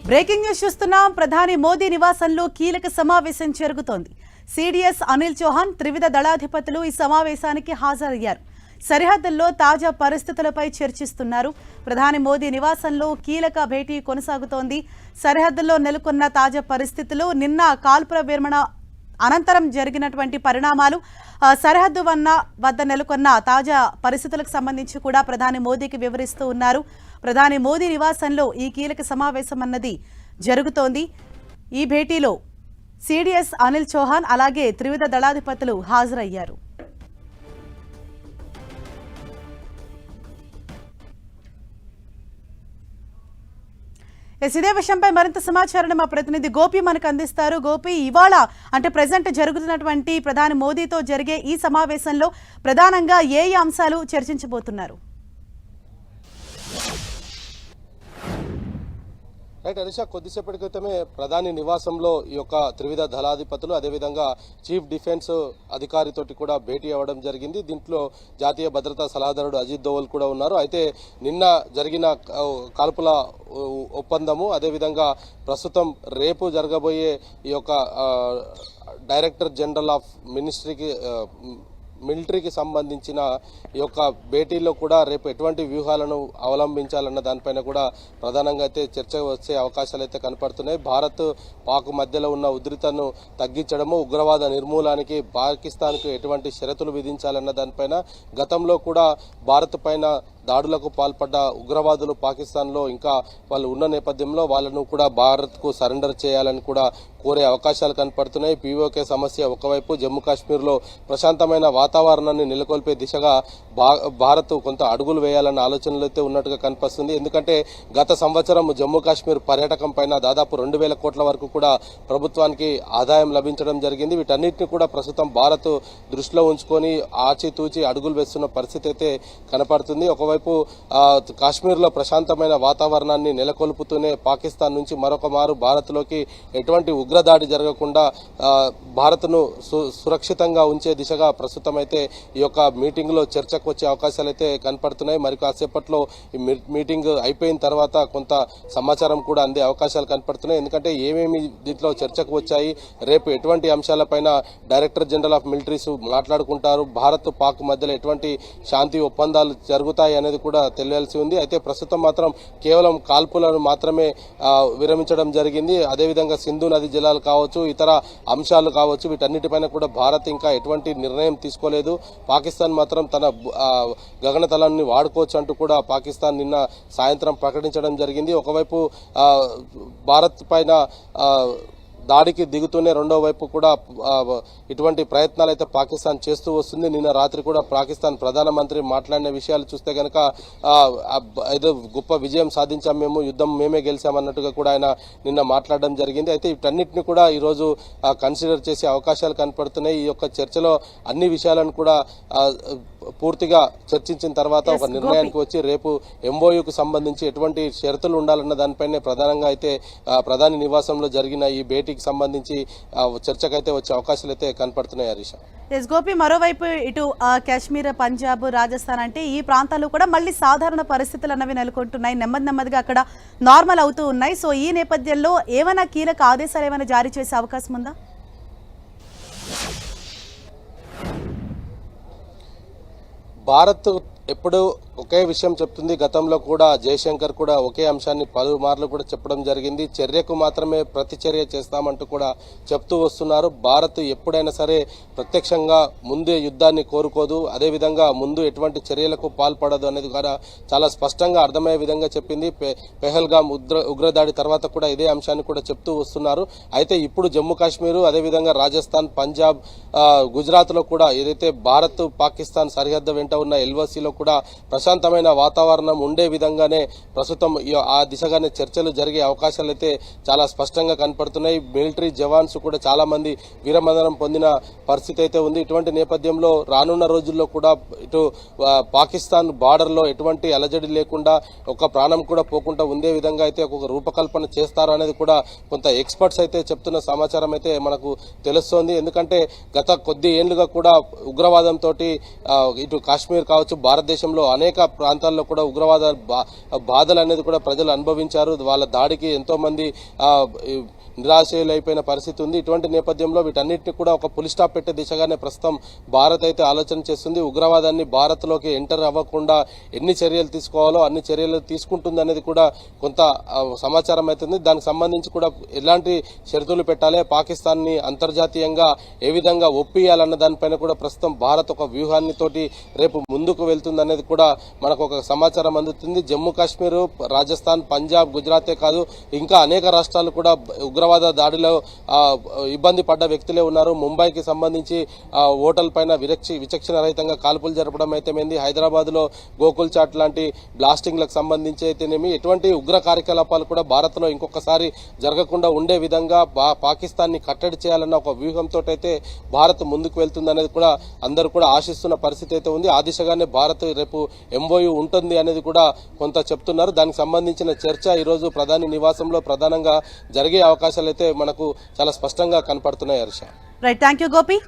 Breaking news చూస్తున్నాం. ప్రధాని మోదీ నివాసంలో కీలక సమావేశం జరుగుతోంది. సిడిఎస్ అనిల్ చౌహాన్ త్రివిధ దళాధిపతులు ఈ సమావేశానికి హాజరయ్యారు. సరిహద్దుల్లో తాజా పరిస్థితులపై చర్చిస్తున్నారు. ప్రధాని మోదీ నివాసంలో కీలక భేటీ కొనసాగుతోంది. సరిహద్దుల్లో నెలకొన్న తాజా పరిస్థితులు, నిన్న కాల్పుల విరమణ అనంతరం జరిగినటువంటి పరిణామాలు, సరిహద్దు వద్ద నెలకొన్న తాజా పరిస్థితులకు సంబంధించి కూడా ప్రధాని మోదీకి వివరిస్తూ ఉన్నారు. ప్రధాని మోదీ నివాసంలో ఈ కీలక సమావేశం అన్నది జరుగుతోంది. ఈ భేటీలో సిడిఎస్ అనిల్ చౌహాన్ అలాగే త్రివిధ దళాధిపతులు హాజరయ్యారు. ఇదే విషయంపై మరింత సమాచారాన్ని మా ప్రతినిధి గోపి మనకు అందిస్తారు. గోపి, ఇవాళ అంటే ప్రజెంట్ జరుగుతున్నటువంటి ప్రధాని మోదీతో జరిగే ఈ సమావేశంలో ప్రధానంగా ఏ అంశాలు చర్చించబోతున్నారు? రైట్ హరీష, కొద్దిసేపటి క్రితమే ప్రధాని నివాసంలో ఈ యొక్క త్రివిధ దళాధిపతులు అదేవిధంగా చీఫ్ డిఫెన్స్ అధికారితోటి కూడా భేటీ అవ్వడం జరిగింది. దీంట్లో జాతీయ భద్రతా సలహాదారుడు అజిత్ దోవల్ కూడా ఉన్నారు. అయితే నిన్న జరిగిన కాల్పుల ఒప్పందము అదేవిధంగా ప్రస్తుతం రేపు జరగబోయే ఈ యొక్క డైరెక్టర్ జనరల్ ఆఫ్ మిలిటరీకి సంబంధించిన ఈ యొక్క భేటీలో కూడా రేపు ఎటువంటి వ్యూహాలను అవలంబించాలన్న దానిపైన కూడా ప్రధానంగా అయితే చర్చ వచ్చే అవకాశాలు అయితే కనపడుతున్నాయి. భారత్ పాక్ మధ్యలో ఉన్న ఉద్రిక్తతను తగ్గించడము, ఉగ్రవాద నిర్మూలనకి పాకిస్తాన్కు ఎటువంటి షరతులు విధించాలన్న దానిపైన గతంలో కూడా భారత్ పైన దాడులకు పాల్పడ్డ ఉగ్రవాదులు పాకిస్తాన్లో ఇంకా వాళ్ళు ఉన్న నేపథ్యంలో వాళ్ళను కూడా భారత్కు సరెండర్ చేయాలని కూడా కోరే అవకాశాలు కనపడుతున్నాయి. పీఓకే సమస్య ఒకవైపు, జమ్మూ కాశ్మీర్లో ప్రశాంతమైన వాతావరణాన్ని నెలకొల్పే దిశగా భారత్ కొంత అడుగులు వేయాలన్న ఆలోచనలు అయితే ఉన్నట్టుగా కనిపిస్తుంది. ఎందుకంటే గత సంవత్సరం జమ్మూ కాశ్మీర్ పర్యాటకం పైన దాదాపు 2,000 కోట్ల వరకు కూడా ప్రభుత్వానికి ఆదాయం లభించడం జరిగింది. వీటన్నిటిని కూడా ప్రస్తుతం భారత్ దృష్టిలో ఉంచుకొని ఆచితూచి అడుగులు వేస్తున్న పరిస్థితి అయితే కనపడుతుంది. ఒకవైపు కాశ్మీర్లో ప్రశాంతమైన వాతావరణాన్ని నెలకొల్పుతూనే పాకిస్తాన్ నుంచి మరొక మారు భారత్లోకి ఎటువంటి ఉగ్రదాడి జరగకుండా భారత్ను సురక్షితంగా ఉంచే దిశగా ప్రస్తుతం అయితే ఈ యొక్క మీటింగ్లో చర్చకు వచ్చే అవకాశాలు అయితే కనపడుతున్నాయి. మరి కాసేపట్లో ఈ మీటింగ్ అయిపోయిన తర్వాత కొంత సమాచారం కూడా అందే అవకాశాలు కనపడుతున్నాయి. ఎందుకంటే ఏమేమి దీంట్లో చర్చకు వచ్చాయి, రేపు ఎటువంటి అంశాలపైన డైరెక్టర్ జనరల్ ఆఫ్ మిలిటరీస్ మాట్లాడుకుంటారు, భారత్ పాక్ మధ్యలో ఎటువంటి శాంతి ఒప్పందాలు జరుగుతాయి అనేది కూడా తెలియాల్సి ఉంది. అయితే ప్రస్తుతం మాత్రం కేవలం కాల్పులను మాత్రమే విరమించడం జరిగింది. అదేవిధంగా సింధు నది జలాలు కావచ్చు, ఇతర అంశాలు కావచ్చు, వీటన్నిటిపైన కూడా భారత్ ఇంకా ఎటువంటి నిర్ణయం తీసుకోలేదు. పాకిస్తాన్ మాత్రం తన గగనతలాన్ని వాడుకోవచ్చు అంటూ కూడా పాకిస్తాన్ నిన్న సాయంత్రం ప్రకటించడం జరిగింది. ఒకవైపు భారత్ పైన దాడికి దిగుతూనే రెండో వైపు కూడా ఇటువంటి ప్రయత్నాలు అయితే పాకిస్తాన్ చేస్తూ వస్తుంది. నిన్న రాత్రి కూడా పాకిస్తాన్ ప్రధానమంత్రి మాట్లాడిన విషయాలు చూస్తే కనుక ఏదో గొప్ప విజయం సాధించాం, మేము యుద్ధం మేమే గెలిచామన్నట్టుగా కూడా ఆయన నిన్న మాట్లాడడం జరిగింది. అయితే వీటన్నిటిని కూడా ఈరోజు కన్సిడర్ చేసే అవకాశాలు కనపడుతున్నాయి. ఈ యొక్క చర్చలో అన్ని విషయాలను కూడా పూర్తిగా చర్చించిన తర్వాత ఒక నిర్ణయానికి వచ్చి రేపు ఎంఓయూకు సంబంధించి ఎటువంటి షరతులు ఉండాలన్న దానిపైనే ప్రధానంగా అయితే ప్రధాని నివాసంలో జరిగిన ఈ భేటీకి సంబంధించి చర్చకైతే వచ్చే అవకాశాలు అయితే కనపడుతున్నాయి. హరీష, గోపి, మరోవైపు ఇటు కాశ్మీర్, పంజాబ్, రాజస్థాన్ అంటే ఈ ప్రాంతాల్లో కూడా మళ్ళీ సాధారణ పరిస్థితులు అన్నవి నెలకొంటున్నాయి. నెమ్మదిగా అక్కడ నార్మల్ అవుతూ ఉన్నాయి. సో ఈ నేపథ్యంలో ఏమైనా కీలక ఆదేశాలు ఏమైనా జారీ చేసే అవకాశం ఉందా? భారత్ ఎప్పుడు ఒకే విషయం చెప్తుంది. గతంలో కూడా జయశంకర్ కూడా ఒకే అంశాన్ని పలుమార్లు కూడా చెప్పడం జరిగింది. చర్యకు మాత్రమే ప్రతిచర్య చేస్తామంటూ కూడా చెప్తూ వస్తున్నారు. భారత్ ఎప్పుడైనా సరే ప్రత్యక్షంగా ముందే యుద్ధాన్ని కోరుకోదు, అదేవిధంగా ముందు ఎటువంటి చర్యలకు పాల్పడదు అనేది కూడా చాలా స్పష్టంగా అర్థమయ్యే విధంగా చెప్పింది. పెహల్గాం ఉగ్రదాడి తర్వాత కూడా ఇదే అంశాన్ని కూడా చెప్తూ వస్తున్నారు. అయితే ఇప్పుడు జమ్మూ కాశ్మీర్, అదేవిధంగా రాజస్థాన్, పంజాబ్, గుజరాత్లో కూడా ఏదైతే భారత్ పాకిస్తాన్ సరిహద్దు వెంట ఉన్న ఎల్ఓసిలో కూడా ప్రశాంతమైన వాతావరణం ఉండే విధంగానే ప్రస్తుతం ఆ దిశగానే చర్చలు జరిగే అవకాశాలు అయితే చాలా స్పష్టంగా కనపడుతున్నాయి. మిలిటరీ జవాన్స్ కూడా చాలా మంది వీరమరణం పొందిన పరిస్థితి అయితే ఉంది. ఇటువంటి నేపథ్యంలో రానున్న రోజుల్లో కూడా ఇటు పాకిస్తాన్ బార్డర్లో ఎటువంటి అలజడి లేకుండా ఒక ప్రాణం కూడా పోకుండా ఉండే విధంగా అయితే ఒక రూపకల్పన చేస్తారు అనేది కూడా కొంత ఎక్స్పర్ట్స్ అయితే చెప్తున్న సమాచారం అయితే మనకు తెలుస్తోంది. ఎందుకంటే గత కొద్ది ఏళ్లుగా కూడా ఉగ్రవాదంతో ఇటు కాశ్మీర్ కావచ్చు, భారతదేశం భారతదేశంలో అనేక ప్రాంతాల్లో కూడా ఉగ్రవాద బాధలు అనేది కూడా ప్రజలు అనుభవించారు. వాళ్ళ దాడికి ఎంతో మంది నిరాశలైపోయిన పరిస్థితి ఉంది. ఇటువంటి నేపథ్యంలో వీటన్నిటిని కూడా ఒక పులి స్టాప్ పెట్టే దిశగానే ప్రస్తుతం భారత్ అయితే ఆలోచన చేస్తుంది. ఉగ్రవాదాన్ని భారత్లోకి ఎంటర్ అవ్వకుండా ఎన్ని చర్యలు తీసుకోవాలో అన్ని చర్యలు తీసుకుంటుంది అనేది కూడా కొంత సమాచారం అవుతుంది. దానికి సంబంధించి కూడా ఎలాంటి షరతులు పెట్టాలి, పాకిస్తాన్ని అంతర్జాతీయంగా ఏ విధంగా ఒప్పియాలన్న దానిపైన కూడా ప్రస్తుతం భారత్ ఒక వ్యూహాన్ని తోటి రేపు ముందుకు వెళ్తుంది అనేది కూడా మనకు ఒక సమాచారం అందుతుంది. జమ్మూ కాశ్మీర్, రాజస్థాన్, పంజాబ్, గుజరాతే కాదు ఇంకా అనేక రాష్ట్రాలు కూడా ఉగ్రవాద దాడిలో ఇబ్బంది పడ్డ వ్యక్తులే ఉన్నారు. ముంబైకి సంబంధించి హోటల్ పైన విచక్షణ రహితంగా కాల్పులు జరపడం అయితేనేమి, హైదరాబాద్ లో గోకుల్ చాట్ లాంటి బ్లాస్టింగ్లకు సంబంధించి అయితేనేమి ఎటువంటి ఉగ్ర కార్యకలాపాలు కూడా భారత్ లో ఇంకొకసారి జరగకుండా ఉండే విధంగా పాకిస్తాన్ ని కట్టడి చేయాలన్న ఒక వ్యూహంతో అయితే భారత్ ముందుకు వెళ్తుంది అనేది కూడా అందరూ కూడా ఆశిస్తున్న పరిస్థితి అయితే ఉంది. ఆ దిశగానే భారత్ రేపు MOU ఉంటుంది అనేది కూడా కొంత చెప్తున్నారు. దానికి సంబంధించిన చర్చ ఈరోజు ప్రధాని నివాసంలో ప్రధానంగా జరిగే అవకాశాలు అయితే మనకు చాలా స్పష్టంగా కనపడుతున్నాయి. Harsha, right, thank you Gopi.